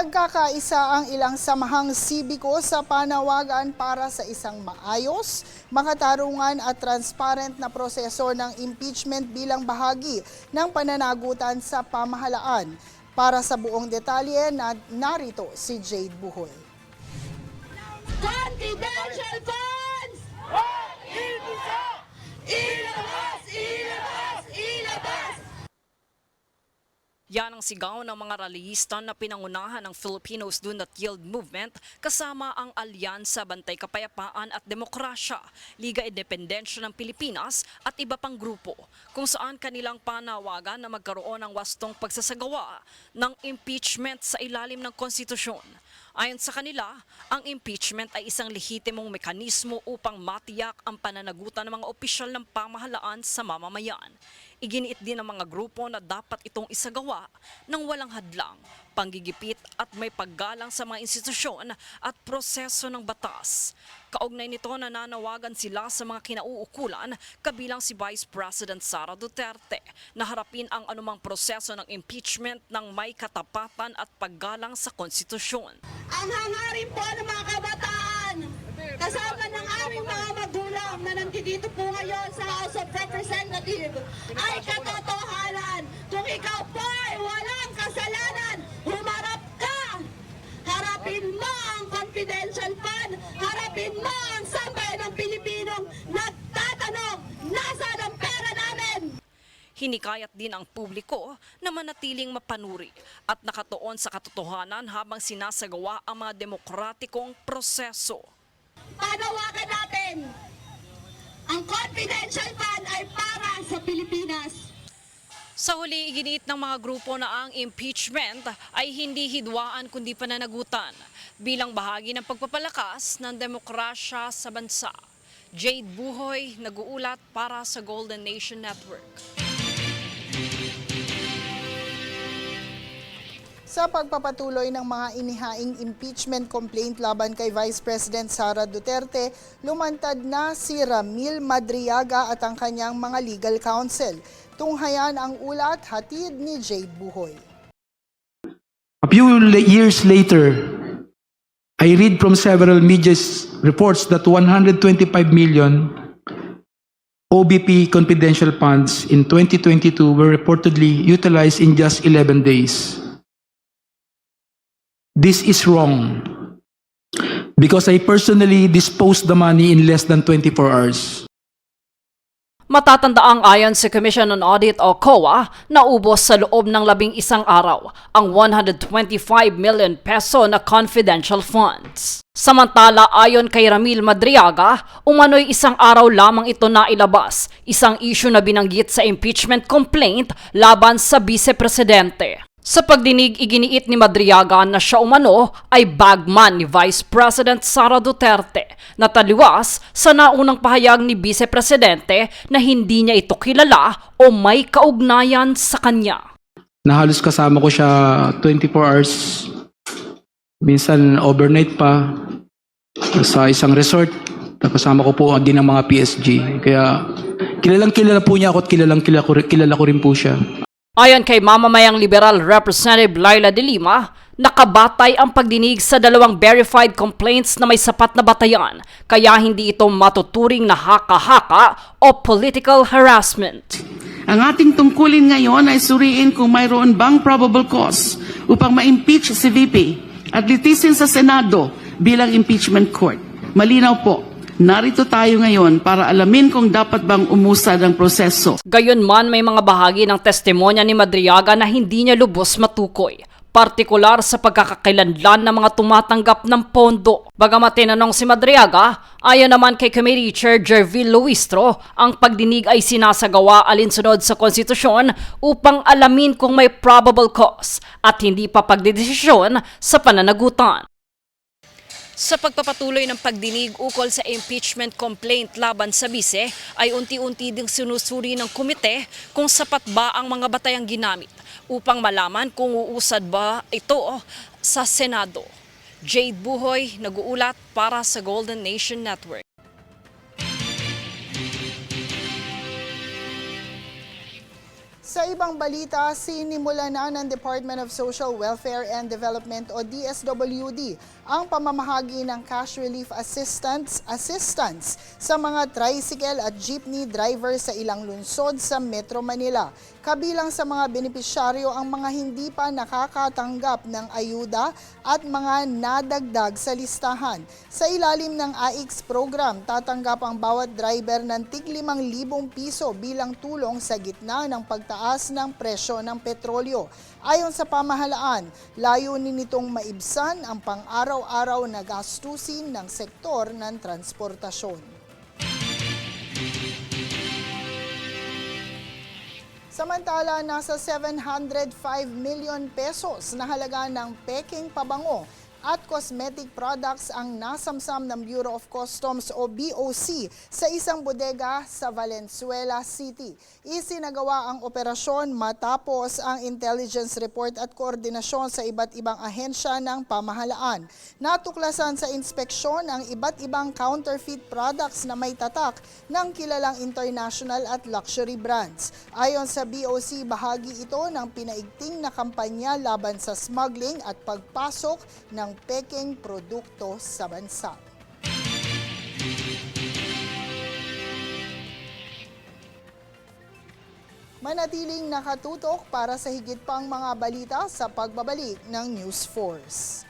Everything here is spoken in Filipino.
Nagkakaisa ang ilang samahang sibiko sa panawagan para sa isang maayos, makatarungan at transparent na proseso ng impeachment bilang bahagi ng pananagutan sa pamahalaan. Para sa buong detalye, narito si Jade Buhoy. Confidential funds! Ilabas! Ilabas! Ilabas! Yan ang sigaw ng mga rallyista na pinangunahan ng Filipinos Do Not Yield Movement kasama ang Alyansa Bantay Kapayapaan at Demokrasya, Liga Independensya ng Pilipinas at iba pang grupo kung saan kanilang panawagan na magkaroon ng wastong pagsasagawa ng impeachment sa ilalim ng konstitusyon. Ayon sa kanila, ang impeachment ay isang lehitimong mekanismo upang matiyak ang pananagutan ng mga opisyal ng pamahalaan sa mamamayan. Iginiit din ng mga grupo na dapat itong isagawa ng walang hadlang, panggigipit at may paggalang sa mga institusyon at proseso ng batas. Kaugnay nito, nananawagan sila sa mga kinauukulan kabilang si Vice President Sara Duterte na harapin ang anumang proseso ng impeachment ng may katapatan at paggalang sa konstitusyon. Ang hangarin po ng mga kabataan, kasama ng aming mga magulang na nandito po ngayon sa House of Representatives, ay katotohanan. Kung ikaw po ay walang kasalanan, humarap ka! Harapin mo ang confidential fund, harapin mo ang sambayan ng Pilipinong nagtatanong, nasaan ang pera namin? Hinikayat din ang publiko na manatiling mapanuri at nakatuon sa katotohanan habang sinasagawa ang mga demokratikong proseso. Panawagan natin, ang confidential fund ay para sa Pilipinas. Sa huli, iginiit ng mga grupo na ang impeachment ay hindi hidwaan kundi pananagutan bilang bahagi ng pagpapalakas ng demokrasya sa bansa. Jade Buhoy, nag-uulat para sa Golden Nation Network. Sa pagpapatuloy ng mga inihaing impeachment complaint laban kay Vice President Sara Duterte, lumantad na si Ramil Madriaga at ang kanyang mga legal counsel. Tunghayan ang ulat, hatid ni Jade Buhoy. A few years later, I read from several media reports that 125 million OBP confidential funds in 2022 were reportedly utilized in just 11 days. This is wrong because I personally disposed the money in less than 24 hours. Matatandaang ayon sa Commission on Audit o COA, naubos sa loob ng 11 araw ang 125 million peso na confidential funds. Samantala, ayon kay Ramil Madriaga, umano'y isang araw lamang ito na ilabas, isang issue na binanggit sa impeachment complaint laban sa Vice-Presidente. Sa pagdinig, iginiit ni Madriaga na siya umano ay bagman ni Vice President Sara Duterte na taliwas sa naunang pahayag ni Vice Presidente na hindi niya ito kilala o may kaugnayan sa kanya. Nahalos kasama ko siya 24 hours, minsan overnight pa sa isang resort. Kasama ko po din ang mga PSG. Kaya kilalang kilala po niya ako at kilala ko rin po siya. Ayon kay mamamayang Liberal Representative Laila de Lima, nakabatay ang pagdinig sa dalawang verified complaints na may sapat na batayan, kaya hindi ito matuturing na haka-haka o political harassment. Ang ating tungkulin ngayon ay suriin kung mayroon bang probable cause upang ma-impeach si VP at litisin sa Senado bilang impeachment court. Malinaw po, narito tayo ngayon para alamin kung dapat bang umusad ang proseso. Gayunman, may mga bahagi ng testimonya ni Madriaga na hindi niya lubos matukoy, partikular sa pagkakakilanlan ng mga tumatanggap ng pondo. Bagamat tinanong si Madriaga, ayon naman kay Committee Chair Jervil Luistro, ang pagdinig ay sinasagawa alinsunod sa konstitusyon upang alamin kung may probable cause at hindi pa pagdedesisyon sa pananagutan. Sa pagpapatuloy ng pagdinig ukol sa impeachment complaint laban sa bise, ay unti-unti ding sinusuri ng komite kung sapat ba ang mga batayang ginamit upang malaman kung uusad ba ito sa Senado. Jade Buhoy, nag-uulat para sa Golden Nation Network. Sa ibang balita, sinimula na ng Department of Social Welfare and Development o DSWD ang pamamahagi ng cash relief assistance sa mga tricycle at jeepney driver sa ilang lungsod sa Metro Manila. Kabilang sa mga benepisyaryo ang mga hindi pa nakakatanggap ng ayuda at mga nadagdag sa listahan. Sa ilalim ng AIX program, tatanggap ang bawat driver ng tig 5,000 piso bilang tulong sa gitna ng pagtaas ng presyo ng petrolyo. Ayon sa pamahalaan, layunin nitong maibsan ang pang-araw-araw na gastusin ng sektor ng transportasyon. Samantala, nasa 705 million pesos na halaga ng peking pabango at cosmetic products ang nasamsam ng Bureau of Customs o BOC sa isang bodega sa Valenzuela City. Isinagawa ang operasyon matapos ang intelligence report at koordinasyon sa iba't ibang ahensya ng pamahalaan. Natuklasan sa inspeksyon ang iba't ibang counterfeit products na may tatak ng kilalang international at luxury brands. Ayon sa BOC, bahagi ito ng pinaigting na kampanya laban sa smuggling at pagpasok ng peking produkto sa bansa. Manatiling nakatutok para sa higit pang mga balita sa pagbabalik ng News Force.